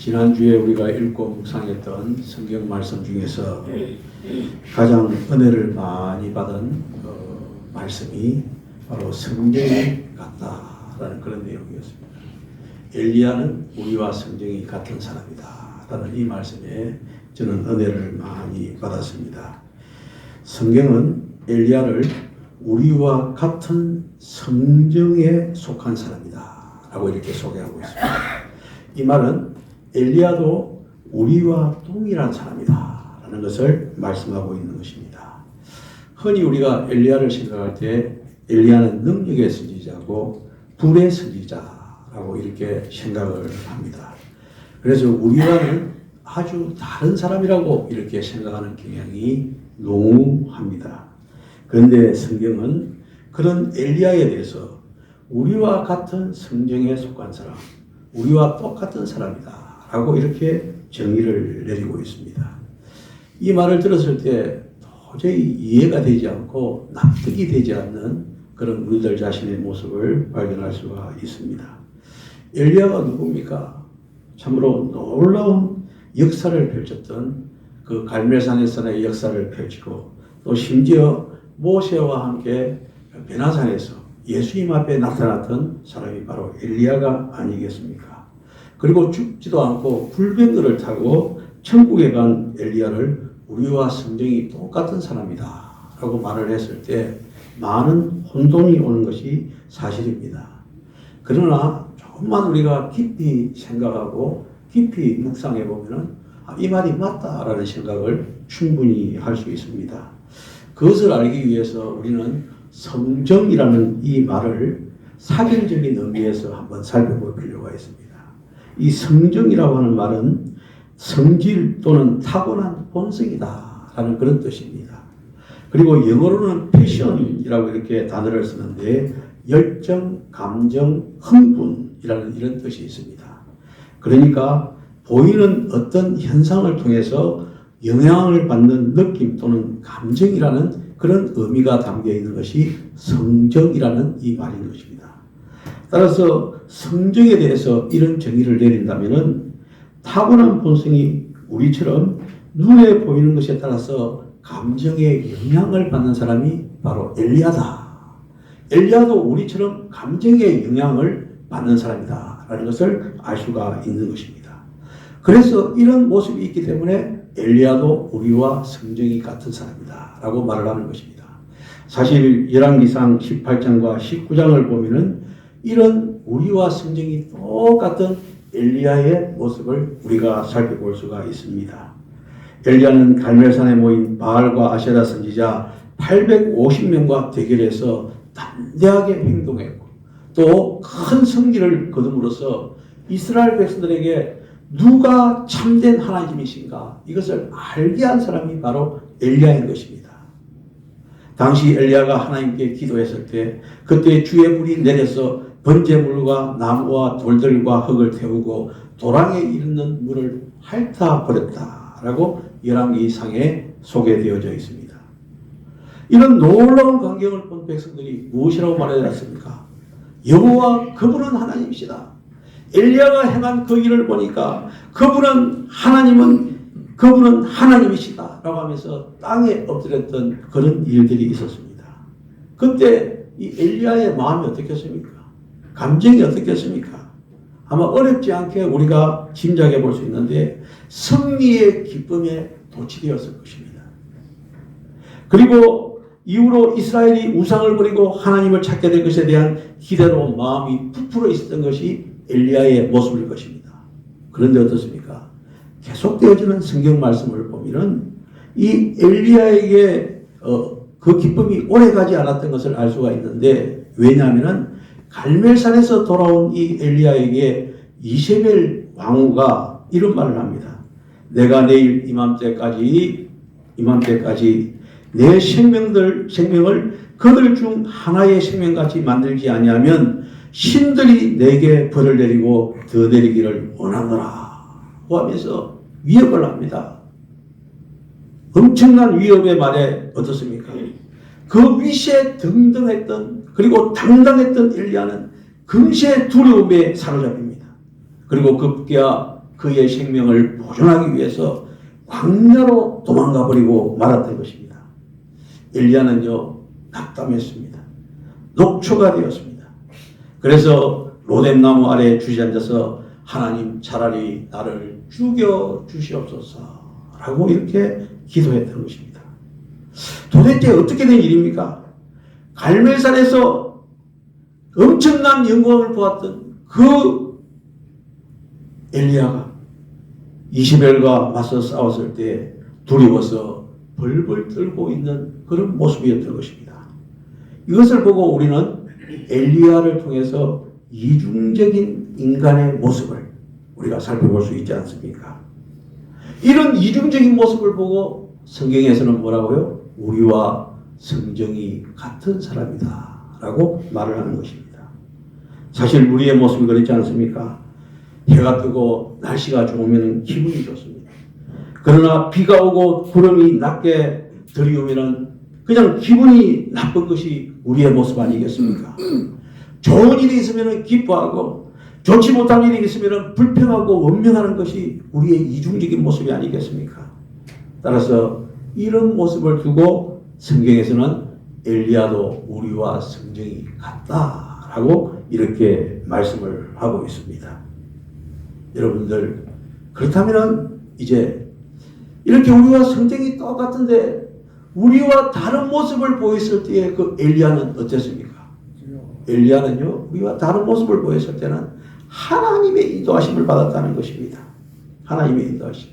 지난주에 우리가 읽고 묵상했던 성경 말씀 중에서 가장 은혜를 많이 받은 말씀이 바로 성경이 같다라는 그런 내용이었습니다. 엘리야는 우리와 성경이 같은 사람이다 라는 이 말씀에 저는 은혜를 많이 받았습니다. 성경은 엘리야를 우리와 같은 성정에 속한 사람이다 라고 이렇게 소개하고 있습니다. 이 말은 엘리야도 우리와 동일한 사람이다 라는 것을 말씀하고 있는 것입니다. 흔히 우리가 엘리야를 생각할 때 엘리야는 능력의 선지자고 불의 선지자라고 이렇게 생각을 합니다. 그래서 우리와는 아주 다른 사람이라고 이렇게 생각하는 경향이 농후합니다. 그런데 성경은 그런 엘리야에 대해서 우리와 같은 성정에 속한 사람, 우리와 똑같은 사람이다 라고 이렇게 정의를 내리고 있습니다. 이 말을 들었을 때 도저히 이해가 되지 않고 납득이 되지 않는 그런 우리들 자신의 모습을 발견할 수가 있습니다. 엘리야가 누굽니까? 참으로 놀라운 역사를 펼쳤던 그 갈멜산에서의 역사를 펼치고 또 심지어 모세와 함께 베나산에서 예수님 앞에 나타났던 사람이 바로 엘리야가 아니겠습니까? 그리고 죽지도 않고 불병거를 타고 천국에 간 엘리야를 우리와 성정이 똑같은 사람이다 라고 말을 했을 때 많은 혼돈이 오는 것이 사실입니다. 그러나 조금만 우리가 깊이 생각하고 깊이 묵상해 보면은 이 말이 맞다라는 생각을 충분히 할 수 있습니다. 그것을 알기 위해서 우리는 성정이라는 이 말을 사전적인 의미에서 한번 살펴볼 필요가 있습니다. 이 성정이라고 하는 말은 성질 또는 타고난 본성이다 라는 그런 뜻입니다. 그리고 영어로는 패션이라고 이렇게 단어를 쓰는데 열정, 감정, 흥분이라는 이런 뜻이 있습니다. 그러니까 보이는 어떤 현상을 통해서 영향을 받는 느낌 또는 감정이라는 그런 의미가 담겨 있는 것이 성정이라는 이 말인 것입니다. 따라서 성정에 대해서 이런 정의를 내린다면은 타고난 본성이 우리처럼 눈에 보이는 것에 따라서 감정에 영향을 받는 사람이 바로 엘리야다. 엘리야도 우리처럼 감정에 영향을 받는 사람이다 라는 것을 알 수가 있는 것입니다. 그래서 이런 모습이 있기 때문에 엘리야도 우리와 성정이 같은 사람이다 라고 말을 하는 것입니다. 사실 열왕기상 18장과 19장을 보면은 이런 우리와 성정이 똑같은 엘리야의 모습을 우리가 살펴볼 수가 있습니다. 엘리야는 갈멜산에 모인 바알과 아세라 선지자 850명과 대결해서 담대하게 행동했고 또 큰 승리를 거둠으로써 이스라엘 백성들에게 누가 참된 하나님이신가 이것을 알게 한 사람이 바로 엘리야인 것입니다. 당시 엘리야가 하나님께 기도했을 때 그때 주의 불이 내려서 번제물과 나무와 돌들과 흙을 태우고 도랑에 이르는 물을 핥아버렸다라고 열왕기상에 소개되어져 있습니다. 이런 놀라운 광경을 본 백성들이 무엇이라고 말하지 않습니까? 여호와 그분은 하나님이시다. 엘리야가 행한 그 일을 보니까 그분은 하나님이시다 라고 하면서 땅에 엎드렸던 그런 일들이 있었습니다. 그때 이 엘리야의 마음이 어떻겠습니까? 감정이 어떻겠습니까? 아마 어렵지 않게 우리가 짐작해 볼 수 있는데 승리의 기쁨에 도취되었을 것입니다. 그리고 이후로 이스라엘이 우상을 버리고 하나님을 찾게 될 것에 대한 기대로 마음이 부풀어 있었던 것이 엘리야의 모습일 것입니다. 그런데 어떻습니까? 계속되어지는 성경 말씀을 보면은 이 엘리야에게 그 기쁨이 오래가지 않았던 것을 알 수가 있는데 왜냐하면은 갈멜산에서 돌아온 이 엘리야에게 이세벨 왕후가 이런 말을 합니다. 내가 내일 이맘때까지 내 생명을 그들 중 하나의 생명같이 만들지 아니하면 신들이 내게 벌을 내리고 더 내리기를 원하노라 하면서 위협을 합니다. 엄청난 위협의 말에 어떻습니까? 그 위시에 등등했던 그리고 당당했던 엘리야는 금세 두려움에 사로잡힙니다. 그리고 급기야 그의 생명을 보존하기 위해서 광야로 도망가 버리고 말았던 것입니다. 엘리야는요, 낙담했습니다. 녹초가 되었습니다. 그래서 로뎀나무 아래에 주저앉아서 하나님 차라리 나를 죽여 주시옵소서라고 이렇게 기도했던 것입니다. 도대체 어떻게 된 일입니까? 갈멜산에서 엄청난 영광을 보았던 그 엘리야가 이세벨과 맞서 싸웠을 때 두려워서 벌벌 떨고 있는 그런 모습이었던 것입니다. 이것을 보고 우리는 엘리야를 통해서 이중적인 인간의 모습을 우리가 살펴볼 수 있지 않습니까? 이런 이중적인 모습을 보고 성경에서는 뭐라고요? 우리와 성정이 같은 사람이다 라고 말을 하는 것입니다. 사실 우리의 모습이 그렇지 않습니까? 해가 뜨고 날씨가 좋으면 기분이 좋습니다. 그러나 비가 오고 구름이 낮게 들이오면 그냥 기분이 나쁜 것이 우리의 모습 아니겠습니까? 좋은 일이 있으면 기뻐하고 좋지 못한 일이 있으면 불평하고 원망하는 것이 우리의 이중적인 모습이 아니겠습니까? 따라서 이런 모습을 두고 성경에서는 엘리야도 우리와 성정이 같다라고 이렇게 말씀을 하고 있습니다. 여러분들, 그렇다면 이제 이렇게 우리와 성정이 똑같은데 우리와 다른 모습을 보였을 때의 그 엘리야는 어땠습니까? 엘리야는요, 우리와 다른 모습을 보였을 때는 하나님의 인도하심을 받았다는 것입니다. 하나님의 인도하심.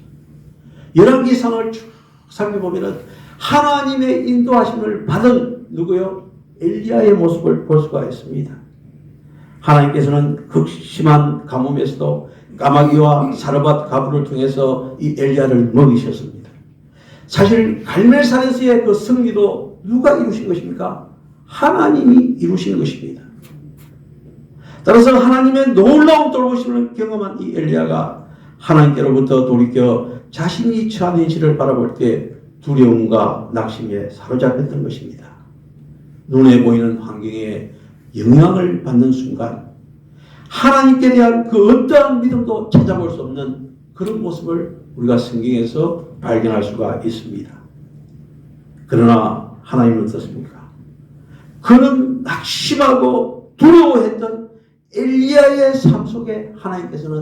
열왕기상을 쭉 살펴보면은 하나님의 인도하심을 받은 누구요? 엘리야의 모습을 볼 수가 있습니다. 하나님께서는 극심한 가뭄에서도 까마귀와 사르밧 가부를 통해서 이 엘리야를 먹이셨습니다. 사실 갈멜산에서의 그 승리도 누가 이루신 것입니까? 하나님이 이루신 것입니다. 따라서 하나님의 놀라운 돌보심을 경험한 이 엘리야가 하나님께로부터 돌이켜 자신이 처한 현실을 바라볼 때 두려움과 낙심에 사로잡혔던 것입니다. 눈에 보이는 환경에 영향을 받는 순간 하나님께 대한 그 어떠한 믿음도 찾아볼 수 없는 그런 모습을 우리가 성경에서 발견할 수가 있습니다. 그러나 하나님은 어떻습니까? 그는 낙심하고 두려워했던 엘리야의 삶 속에 하나님께서는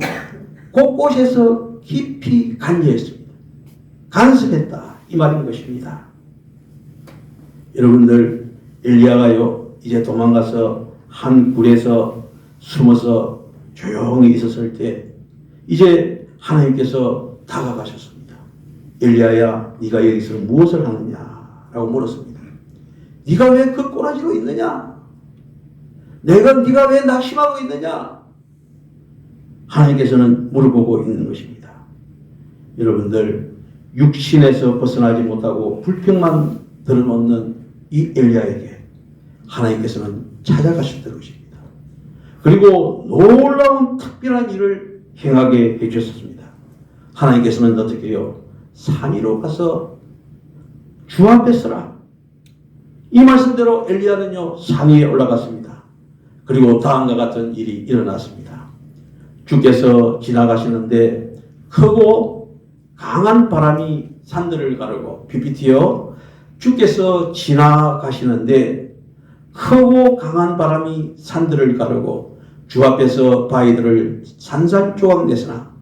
곳곳에서 깊이 관여했습니다. 간섭했다, 이 말인 것입니다. 여러분들, 엘리야가요 이제 도망가서 한 굴에서 숨어서 조용히 있었을 때 이제 하나님께서 다가가셨습니다. 엘리야야, 네가 여기서 무엇을 하느냐 라고 물었습니다. 네가 왜 그 꼬라지로 있느냐? 네가 왜 낙심하고 있느냐? 하나님께서는 물어보고 있는 것입니다. 여러분들, 육신에서 벗어나지 못하고 불평만 드러놓는 이 엘리야에게 하나님께서는 찾아가셨던 것입니다. 그리고 놀라운 특별한 일을 행하게 해주셨습니다. 하나님께서는 어떻게 해요? 산 위로 가서 주 앞에 서라. 이 말씀대로 엘리야는요 산 위에 올라갔습니다. 그리고 다음과 같은 일이 일어났습니다. 주께서 지나가시는데 크고 강한 바람이 산들을 가르고 PPT요. 주께서 지나가시는데 크고 강한 바람이 산들을 가르고 주 앞에서 바위들을 산산조각 내서나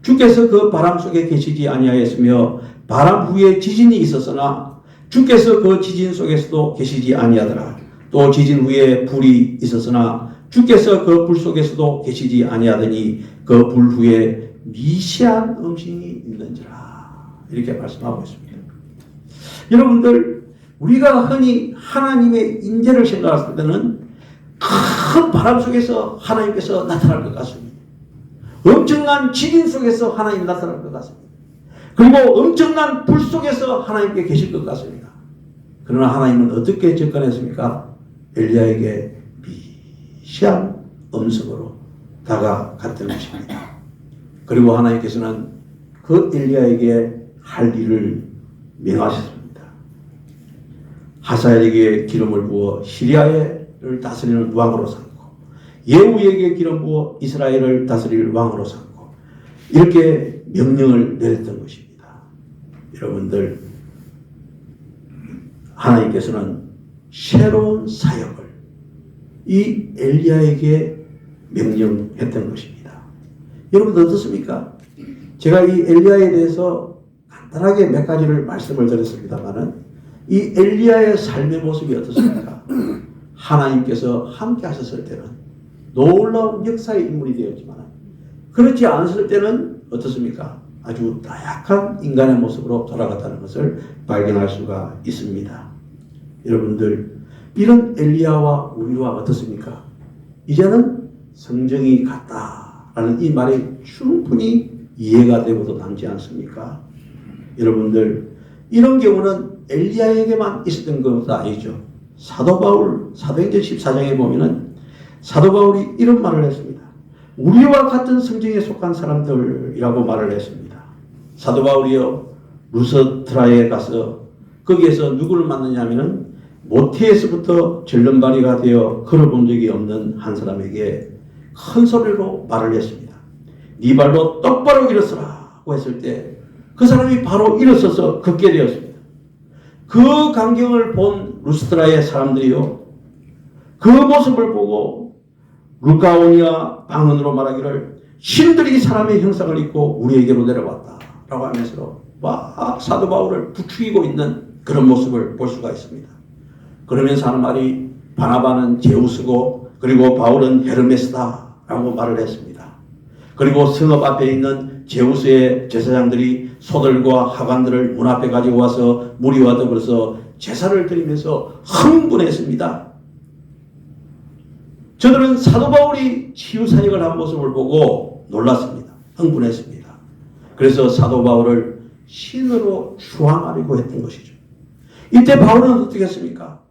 주께서 그 바람 속에 계시지 아니하였으며 바람 후에 지진이 있었으나 주께서 그 지진 속에서도 계시지 아니하더라. 또 지진 후에 불이 있었으나 주께서 그 불 속에서도 계시지 아니하더니 그 불 후에 미세한 음식이 있는지라. 이렇게 말씀하고 있습니다. 여러분들, 우리가 흔히 하나님의 인재를 생각할 때는 큰 바람 속에서 하나님께서 나타날 것 같습니다. 엄청난 지진 속에서 하나님 나타날 것 같습니다. 그리고 엄청난 불 속에서 하나님께 계실 것 같습니다. 그러나 하나님은 어떻게 접근했습니까? 엘리야에게 미시한 음성으로 다가갔던 것입니다. 그리고 하나님께서는 그 엘리야에게 할 일을 명하셨습니다. 하사엘에게 기름을 부어 시리아를 다스리는 왕으로 삼고 예후에게 기름 부어 이스라엘을 다스릴 왕으로 삼고 이렇게 명령을 내렸던 것입니다. 여러분들, 하나님께서는 새로운 사역을 이 엘리야에게 명령했던 것입니다. 여러분 어떻습니까? 제가 이 엘리야에 대해서 간단하게 몇 가지를 말씀을 드렸습니다만은 이 엘리야의 삶의 모습이 어떻습니까? 하나님께서 함께 하셨을 때는 놀라운 역사의 인물이 되었지만 그렇지 않았을 때는 어떻습니까? 아주 나약한 인간의 모습으로 돌아갔다는 것을 발견할 수가 있습니다. 여러분들, 이런 엘리야와 우리와 어떻습니까? 이제는 성정이 같다라는 이 말이 충분히 이해가 되고도 남지 않습니까? 여러분들, 이런 경우는 엘리야에게만 있었던 것도 아니죠. 사도 바울, 사도행전 14장에 보면은 사도 바울이 이런 말을 했습니다. 우리와 같은 성정에 속한 사람들이라고 말을 했습니다. 사도 바울이요, 루스드라에 가서 거기에서 누구를 만나냐면은 모태에서부터 절름발이가 되어 걸어본 적이 없는 한 사람에게 큰 소리로 말을 했습니다. 네 발로 똑바로 일어서라고 했을 때 그 사람이 바로 일어서서 걷게 되었습니다. 그 광경을 본 루스드라의 사람들이요, 그 모습을 보고 루카오니아 방언으로 말하기를 신들이 사람의 형상을 입고 우리에게로 내려왔다 라고 하면서 막 사도 바울을 부추기고 있는 그런 모습을 볼 수가 있습니다. 그러면서 하는 말이 바나바는 제우스고 그리고 바울은 헤르메스다 라고 말을 했습니다. 그리고 성읍 앞에 있는 제우스의 제사장들이 소들과 하관들을 문 앞에 가지고 와서 무리와 더불어서 제사를 드리면서 흥분했습니다. 저들은 사도 바울이 치유사역을 한 모습을 보고 놀랐습니다. 흥분했습니다. 그래서 사도 바울을 신으로 추앙하려고 했던 것이죠. 이때 바울은 어떻게 했습니까?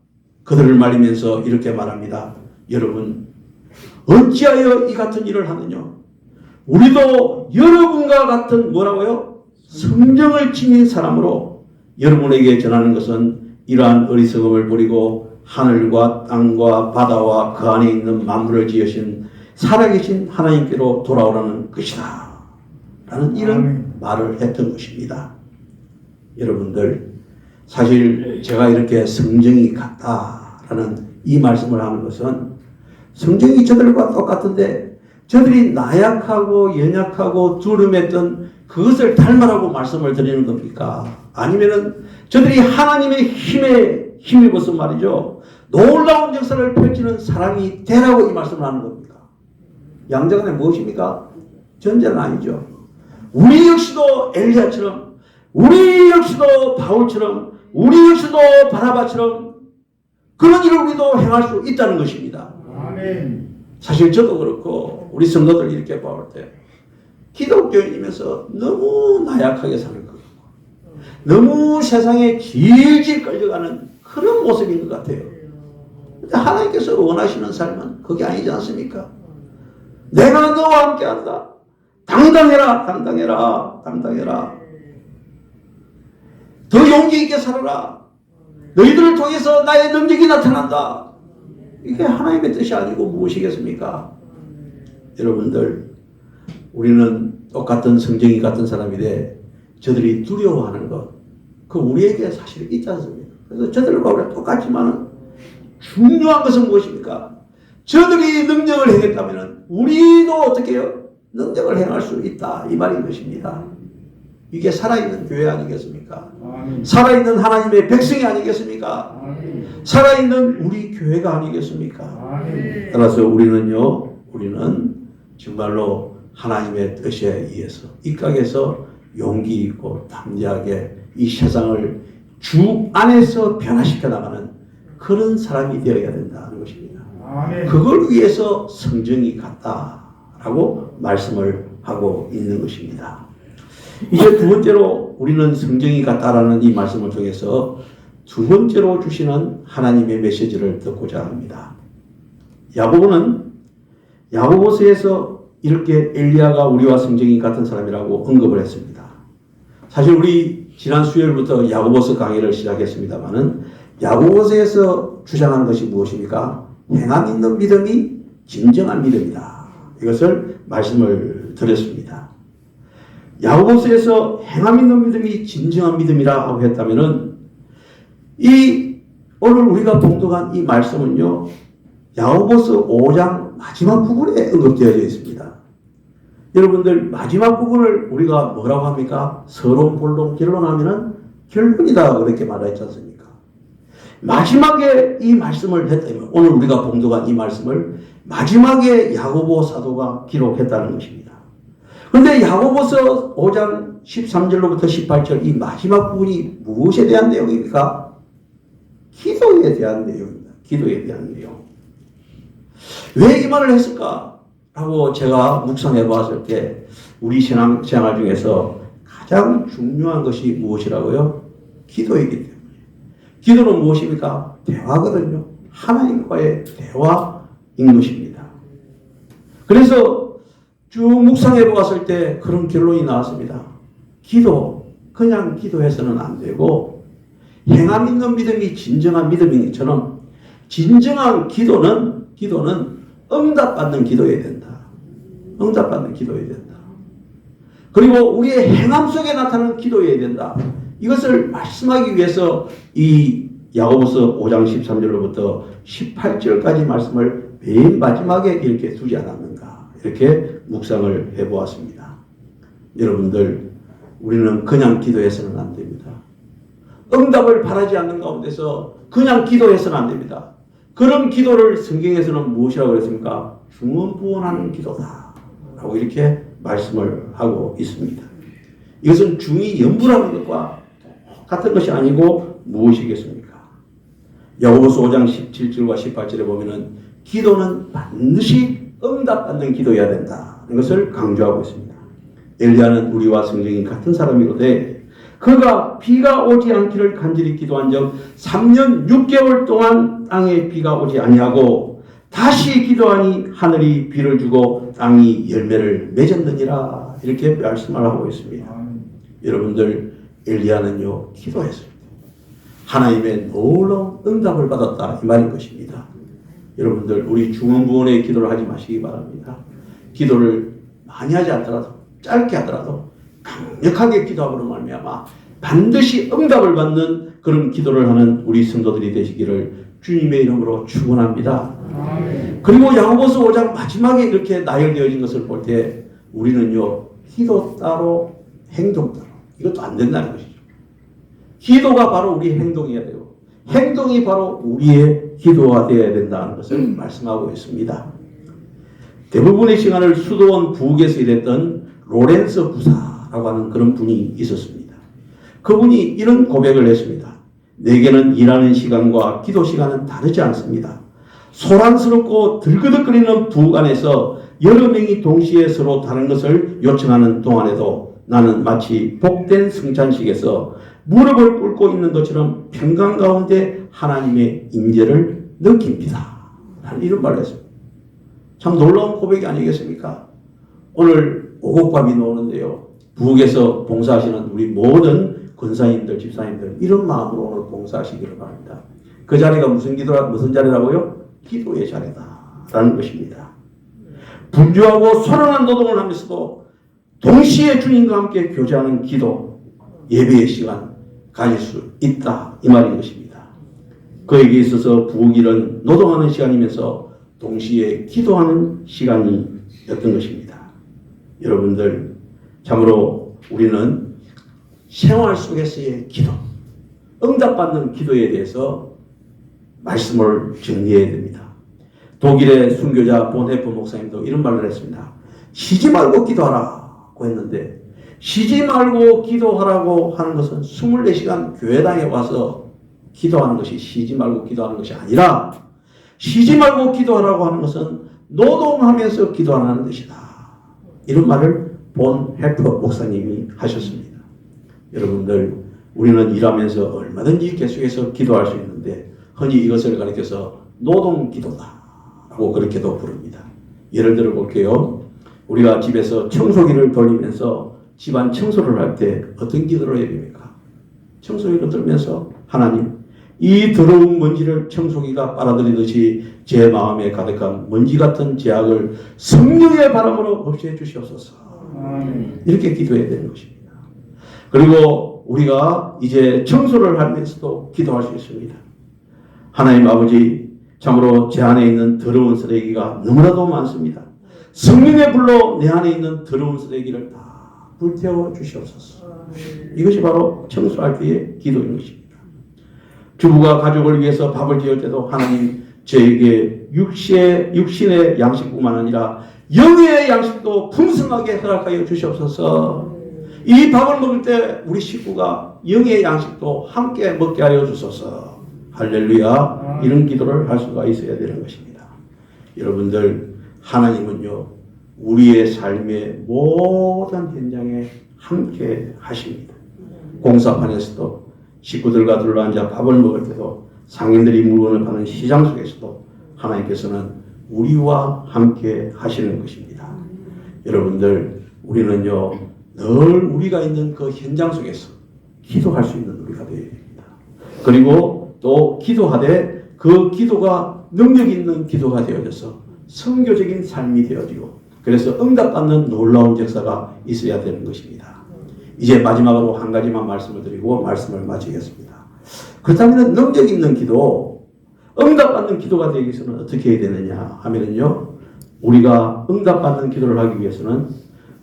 그들을 말리면서 이렇게 말합니다. 여러분, 어찌하여 이 같은 일을 하느냐? 우리도 여러분과 같은 뭐라고요? 성정을 지닌 사람으로 여러분에게 전하는 것은 이러한 어리석음을 버리고 하늘과 땅과 바다와 그 안에 있는 만물을 지으신 살아계신 하나님께로 돌아오라는 것이다 라는 이런 말을 했던 것입니다. 여러분들, 사실 제가 이렇게 성정이 같다라는 이 말씀을 하는 것은 성정이 저들과 똑같은데 저들이 나약하고 연약하고 두름했던 그것을 닮으라고 말씀을 드리는 겁니까? 아니면은 저들이 하나님의 힘에 힘입어서 말이죠, 놀라운 역사를 펼치는 사람이 되라고 이 말씀을 하는 겁니까? 양자간에 무엇입니까? 전제는 아니죠. 우리 역시도 엘리야처럼, 우리 역시도 바울처럼, 우리 역시도 바나바처럼 그런 일을 우리도 행할 수 있다는 것입니다. 아멘. 사실 저도 그렇고 우리 성도들 이렇게 볼 때 기독교인이면서 너무 나약하게 사는 것 같고 너무 세상에 질질 끌려가는 그런 모습인 것 같아요. 근데 하나님께서 원하시는 삶은 그게 아니지 않습니까? 내가 너와 함께 한다. 당당해라, 당당해라, 당당해라. 더 용기 있게 살아라. 너희들을 통해서 나의 능력이 나타난다. 이게 하나님의 뜻이 아니고 무엇이겠습니까? 여러분들, 우리는 똑같은 성정이 같은 사람인데 저들이 두려워하는 것, 그 우리에게 사실 있지 않습니까? 그래서 저들과 우리가 똑같지만 중요한 것은 무엇입니까? 저들이 능력을 행했다면 우리도 어떻게 해요? 능력을 행할 수 있다, 이 말인 것입니다. 이게 살아있는 교회 아니겠습니까? 아멘. 살아있는 하나님의 백성이 아니겠습니까? 아멘. 살아있는 우리 교회가 아니겠습니까? 아멘. 따라서 우리는 정말로 하나님의 뜻에 의해서 입각해서 용기 있고 담대하게 이 세상을 주 안에서 변화시켜 나가는 그런 사람이 되어야 된다는 것입니다. 아멘. 그걸 위해서 성정이 같다라고 말씀을 하고 있는 것입니다. 이제 두 번째로 우리는 성정이 같다라는 이 말씀을 통해서 두 번째로 주시는 하나님의 메시지를 듣고자 합니다. 야고보는 야고보서에서 이렇게 엘리야가 우리와 성정이 같은 사람이라고 언급을 했습니다. 사실 우리 지난 수요일부터 야고보서 강의를 시작했습니다만은 야고보서에서 주장하는 것이 무엇입니까? 행함 있는 믿음이 진정한 믿음이다. 이것을 말씀을 드렸습니다. 야고보서에서 행함 있는 믿음이 진정한 믿음이라 하고 했다면은 이 오늘 우리가 봉독한 이 말씀은요, 야고보서 5장 마지막 부분에 언급되어져 있습니다. 여러분들 마지막 부분을 우리가 뭐라고 합니까? 서론, 본론, 결론하면은 결론이다 그렇게 말했지 않습니까? 마지막에 이 말씀을 했다면 오늘 우리가 봉독한 이 말씀을 마지막에 야고보 사도가 기록했다는 것입니다. 그런데 야고보서 5장 13절로부터 18절 이 마지막 부분이 무엇에 대한 내용입니까? 기도에 대한 내용입니다. 기도에 대한 내용. 왜 이 말을 했을까? 라고 제가 묵상해 보았을 때 우리 신앙생활 중에서 가장 중요한 것이 무엇이라고요? 기도이기 때문에. 기도는 무엇입니까? 대화거든요. 하나님과의 대화인 것입니다. 그래서 쭉 묵상해 보았을 때 그런 결론이 나왔습니다. 기도, 그냥 기도해서는 안 되고 행함 있는 믿음이 진정한 믿음인 것처럼 진정한 기도는 응답받는 기도여야 된다. 응답받는 기도여야 된다. 그리고 우리의 행함 속에 나타나는 기도여야 된다. 이것을 말씀하기 위해서 이 야고보서 5장 13절로부터 18절까지 말씀을 맨 마지막에 이렇게 두지 않았는가. 이렇게 묵상을 해보았습니다. 여러분들, 우리는 그냥 기도해서는 안 됩니다. 응답을 바라지 않는 가운데서 그냥 기도해서는 안 됩니다. 그런 기도를 성경에서는 무엇이라고 그랬습니까? 중언부언하는 기도다 라고 이렇게 말씀을 하고 있습니다. 이것은 중이 연부라는 것과 똑같은 것이 아니고 무엇이겠습니까? 야고보서 5장 17절과 18절에 보면은 기도는 반드시 응답받는 기도여야 된다. 이것을 강조하고 있습니다. 엘리야는 우리와 성경이 같은 사람이로되 그가 비가 오지 않기를 간절히 기도한 적 3년 6개월 동안 땅에 비가 오지 아니하고 다시 기도하니 하늘이 비를 주고 땅이 열매를 맺었느니라. 이렇게 말씀을 하고 있습니다. 여러분들, 엘리야는요 기도했습니다. 하나님의 놀라운 응답을 받았다 이 말인 것입니다. 여러분들, 우리 중언부언의 기도를 하지 마시기 바랍니다. 기도를 많이 하지 않더라도 짧게 하더라도 강력하게 기도함으로 말미암아 반드시 응답을 받는 그런 기도를 하는 우리 성도들이 되시기를 주님의 이름으로 축원합니다. 그리고 야고보서 5장 마지막에 이렇게 나열되어진 것을 볼 때 우리는요 기도 따로 행동 따로 이것도 안 된다는 것이죠. 기도가 바로 우리 행동이어야 되고 행동이 바로 우리의 기도가 되어야 된다는 것을 말씀하고 있습니다. 대부분의 시간을 수도원 부엌에서 일했던 로렌스 부사라고 하는 그런 분이 있었습니다. 그분이 이런 고백을 했습니다. 내게는 일하는 시간과 기도 시간은 다르지 않습니다. 소란스럽고 들그덕거리는 부엌 안에서 여러 명이 동시에 서로 다른 것을 요청하는 동안에도 나는 마치 복된 성찬식에서 무릎을 꿇고 있는 것처럼 평강 가운데 하나님의 임재를 느낍니다. 라는 이런 말을 했습니다. 참 놀라운 고백이 아니겠습니까? 오늘 오곡밥이 나오는데요. 부엌에서 봉사하시는 우리 모든 권사님들, 집사님들 이런 마음으로 오늘 봉사하시기를 바랍니다. 그 자리가 무슨 자리라고요? 기도의 자리다라는 것입니다. 분주하고 소란한 노동을 하면서도 동시에 주님과 함께 교제하는 기도, 예배의 시간 가질 수 있다 이 말인 것입니다. 그에게 있어서 부엌일은 노동하는 시간이면서 동시에 기도하는 시간이었던 것입니다. 여러분들, 참으로 우리는 생활 속에서의 기도, 응답받는 기도에 대해서 말씀을 정리해야 됩니다. 독일의 순교자 본헤프 목사님도 이런 말을 했습니다. 쉬지 말고 기도하라고 했는데 쉬지 말고 기도하라고 하는 것은 24시간 교회당에 와서 기도하는 것이 쉬지 말고 기도하는 것이 아니라 쉬지 말고 기도하라고 하는 것은 노동하면서 기도하는 것이다. 이런 말을 본헤프 목사님이 하셨습니다. 여러분들, 우리는 일하면서 얼마든지 계속해서 기도할 수 있는데 흔히 이것을 가리켜서 노동기도다라고 그렇게도 부릅니다. 예를 들어 볼게요. 우리가 집에서 청소기를 돌리면서 집안 청소를 할 때 어떤 기도를 해야 됩니까? 청소기를 들면서 하나님, 이 더러운 먼지를 청소기가 빨아들이듯이 제 마음에 가득한 먼지 같은 죄악을 성령의 바람으로 없애해 주시옵소서. 이렇게 기도해야 되는 것입니다. 그리고 우리가 이제 청소를 하면서도 기도할 수 있습니다. 하나님 아버지, 참으로 제 안에 있는 더러운 쓰레기가 너무나도 많습니다. 성령의 불로 내 안에 있는 더러운 쓰레기를 다 불태워 주시옵소서. 이것이 바로 청소할 때의 기도인 것입니다. 주부가 가족을 위해서 밥을 지을 때도 하나님 저에게 육신의 양식뿐만 아니라 영의 양식도 풍성하게 허락하여 주시옵소서. 이 밥을 먹을 때 우리 식구가 영의 양식도 함께 먹게 하여 주소서. 할렐루야. 이런 기도를 할 수가 있어야 되는 것입니다. 여러분들, 하나님은요, 우리의 삶의 모든 현장에 함께 하십니다. 공사판에서도 식구들과 둘러앉아 밥을 먹을 때도 상인들이 물건을 파는 시장 속에서도 하나님께서는 우리와 함께 하시는 것입니다. 여러분들, 우리는요, 늘 우리가 있는 그 현장 속에서 기도할 수 있는 우리가 되어야 됩니다. 그리고 또 기도하되 그 기도가 능력 있는 기도가 되어져서 선교적인 삶이 되어지고, 그래서 응답받는 놀라운 역사가 있어야 되는 것입니다. 이제 마지막으로 한 가지만 말씀을 드리고 말씀을 마치겠습니다. 그렇다면 능력 있는 기도, 응답받는 기도가 되기 위해서는 어떻게 해야 되느냐 하면요, 우리가 응답받는 기도를 하기 위해서는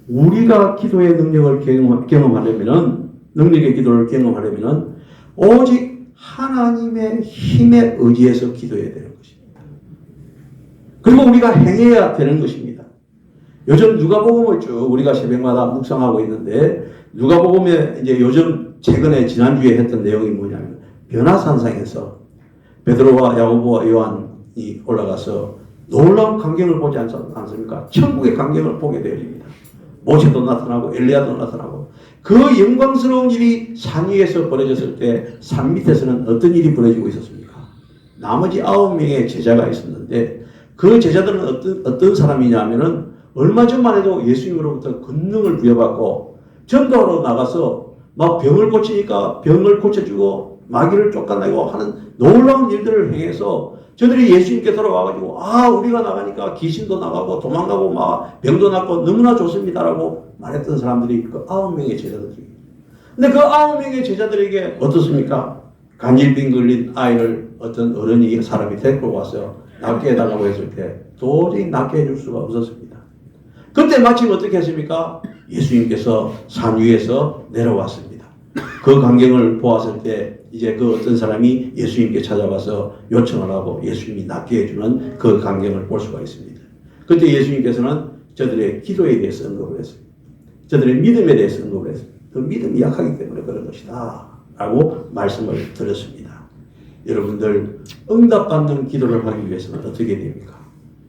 우리가 기도의 능력을 경험하려면은, 능력의 기도를 경험하려면은 오직 하나님의 힘에 의지해서 기도해야 되는 것입니다. 그리고 우리가 행해야 되는 것입니다. 요즘 누가복음을 쭉 우리가 새벽마다 묵상하고 있는데, 누가복음에 이제 요즘 최근에 지난주에 했던 내용이 뭐냐면, 변화산상에서 베드로와 야고보와 요한이 올라가서 놀라운 광경을 보지 않습니까? 천국의 광경을 보게 되어집니다. 모세도 나타나고 엘리야도 나타나고, 그 영광스러운 일이 산 위에서 벌어졌을 때 산 밑에서는 어떤 일이 벌어지고 있었습니까? 나머지 9명의 제자가 있었는데, 그 제자들은 어떤 사람이냐면은 얼마 전만 해도 예수님으로부터 권능을 부여받고 전도하러 나가서 막 병을 고치니까 병을 고쳐주고 마귀를 쫓아내고 하는 놀라운 일들을 행해서 저들이 예수님께 돌아와가지고, 우리가 나가니까 귀신도 나가고 도망가고 막 병도 낫고 너무나 좋습니다라고 말했던 사람들이 그 9명의 제자들이에요. 근데 그 9명의 제자들에게 어떻습니까? 간질병 걸린 아이를 어떤 어른이, 사람이 데리고 와서 낫게 해달라고 했을 때 도저히 낫게 해줄 수가 없었습니다. 그때 마침 어떻게 했습니까? 예수님께서 산 위에서 내려왔습니다. 그 광경을 보았을 때 이제 그 어떤 사람이 예수님께 찾아와서 요청을 하고 예수님이 낫게 해주는 그 광경을 볼 수가 있습니다. 그때 예수님께서는 저들의 기도에 대해서 언급을 했습니다. 저들의 믿음에 대해서 언급을 했습니다. 그 믿음이 약하기 때문에 그런 것이다 라고 말씀을 드렸습니다. 여러분들, 응답받는 기도를 하기 위해서는 어떻게 됩니까?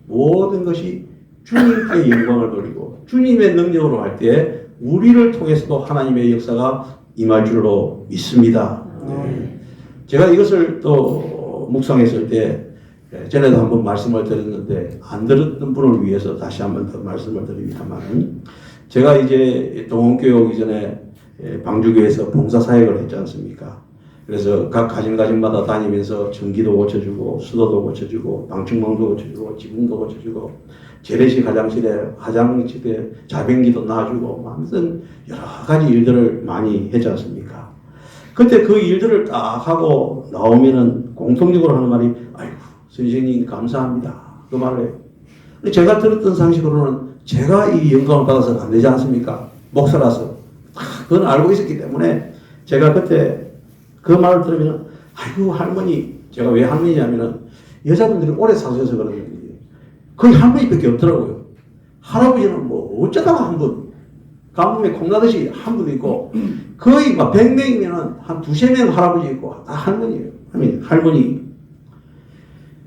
모든 것이 주님께 영광을 돌리고 주님의 능력으로 할 때 우리를 통해서도 하나님의 역사가 임할 줄로 믿습니다. 제가 이것을 또 묵상했을 때 전에도 한번 말씀을 드렸는데 안 들었던 분을 위해서 다시 한번 더 말씀을 드립니다만, 제가 이제 동원교회 오기 전에 방주교에서 봉사사역을 했지 않습니까? 그래서 각 가정마다 다니면서 전기도 고쳐주고 수도도 고쳐주고 방충망도 고쳐주고 지붕도 고쳐주고 재래식 화장실에 자변기도 놔주고 아무튼 여러 가지 일들을 많이 했지 않습니까? 그때 그 일들을 딱 하고 나오면은 공통적으로 하는 말이, 아이고 선생님 감사합니다, 그 말을 해요. 근데 제가 들었던 상식으로는 제가 이 영광을 받아서는 안 되지 않습니까? 목사라서 그건 알고 있었기 때문에 제가 그때 그 말을 들으면, 아이고 할머니, 제가 왜 할머니냐면은 여자분들이 오래 사셔서 그러는 거예요. 거의 할머니밖에 없더라고요. 할아버지는 뭐 어쩌다가 한 분, 가뭄에 콩나듯이 한 분 있고, 거의 막 100명이면은 한 2~3명 할아버지 있고 다 할머니예요. 할머니,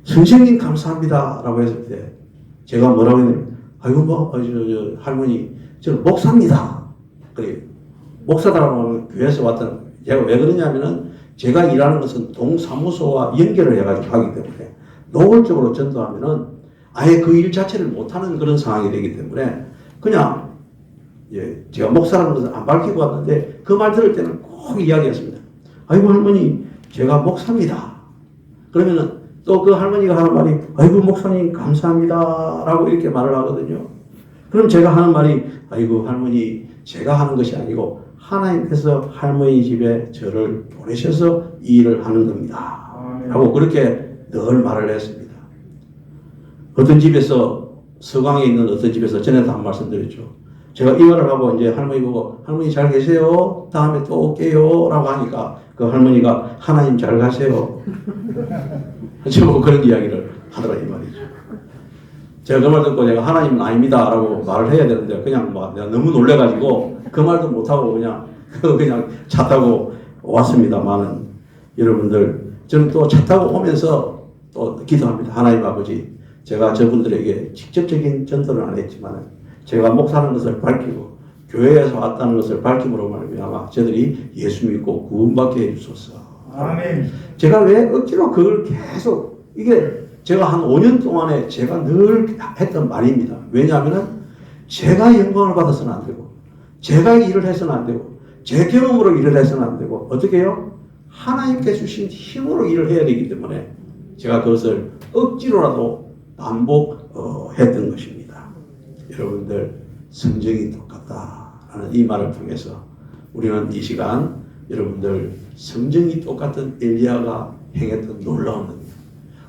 선생님 감사합니다 라고 했을 때 제가 뭐라고 했냐면, 아이고 할머니 저는 목사입니다. 그래요. 목사다라고 하면 교회에서 왔다는 거예요. 제가 왜 그러냐면은 제가 일하는 것은 동사무소와 연결을 해가지고 하기 때문에 노골적으로 전도하면은 아예 그 일 자체를 못하는 그런 상황이 되기 때문에 그냥 제가 목사라는 것을 안 밝히고 왔는데 그 말 들을 때는 꼭 이야기했습니다. 아이고 할머니 제가 목사입니다. 그러면은 또 그 할머니가 하는 말이, 아이고 목사님 감사합니다 라고 이렇게 말을 하거든요. 그럼 제가 하는 말이 아이고 할머니 제가 하는 것이 아니고 하나님께서 할머니 집에 저를 보내셔서 이 일을 하는 겁니다. 라고 그렇게 늘 말을 했습니다. 어떤 집에서 서강에 있는 어떤 집에서 전에도 한 말씀 드렸죠. 제가 이 말을 하고 이제 할머니 보고 할머니 잘 계세요? 다음에 또 올게요 라고 하니까 그 할머니가 하나님 잘 가세요. 저보고 그런 이야기를 하더라 이 말이죠. 제가 그 말 듣고 내가 하나님은 아닙니다 라고 말을 해야 되는데 그냥 막 내가 너무 놀래가지고 그 말도 못하고 그냥 차 타고 왔습니다만은 여러분들 저는 또 차 타고 오면서 또 기도합니다. 하나님 아버지 제가 저분들에게 직접적인 전도는 안 했지만 제가 목사하는 것을 밝히고 교회에서 왔다는 것을 밝힘으로 말미암아 저들이 예수 믿고 구원받게 해주소서. 아멘. 제가 왜 억지로 그걸 계속 이게 제가 한 5년 동안에 제가 늘 했던 말입니다. 왜냐하면 제가 영광을 받아서는 안 되고 제가 일을 해서는 안 되고 제 경험으로 일을 해서는 안 되고 어떻게 해요? 하나님께 주신 힘으로 일을 해야 되기 때문에 제가 그것을 억지로라도 반복했던 것입니다. 여러분들 성경이 똑같다라는 이 말을 통해서 우리는 이 시간 여러분들 성경이 똑같은 엘리야가 행했던 놀라운 능력,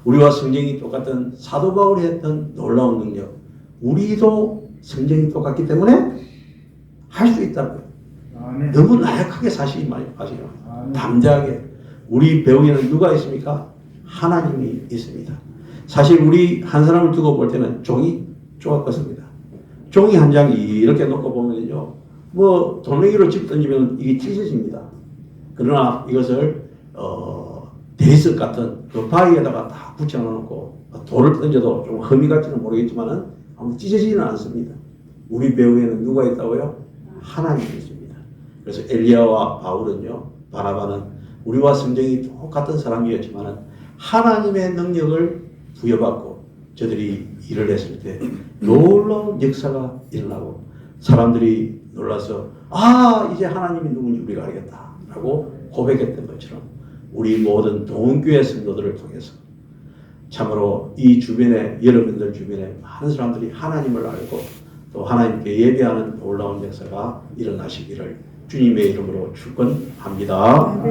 우리와 성경이 똑같은 사도 바울이 했던 놀라운 능력, 우리도 성경이 똑같기 때문에 할 수 있다고요. 너무 나약하게 사시지 마세요. 담대하게. 우리 배우에는 누가 있습니까? 하나님이 있습니다. 사실 우리 한 사람을 두고 볼 때는 종이 쪼갰습니다. 종이 한 장이 이렇게 놓고 보면요, 뭐 돌멩이로 집 던지면 이게 찢어집니다. 그러나 이것을 대리석 같은 그 바위에다가 다 붙여놓고 돌을 던져도 좀 흠이 갈지는 모르겠지만은 아무 찢어지지는 않습니다. 우리 배후에는 누가 있다고요? 하나님이 있습니다. 그래서 엘리야와 바울은요, 바나바는 우리와 성경이 똑같은 사람이었지만은 하나님의 능력을 부여받고 저들이 일을 했을 때 놀라운 역사가 일어나고 사람들이 놀라서 이제 하나님이 누군지 우리가 알겠다라고 고백했던 것처럼 우리 모든 동교회 성도들을 통해서 참으로 이 주변에 여러분들 주변에 많은 사람들이 하나님을 알고 또 하나님께 예배하는 놀라운 역사가 일어나시기를 주님의 이름으로 축원합니다.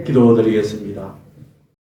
기도드리겠습니다.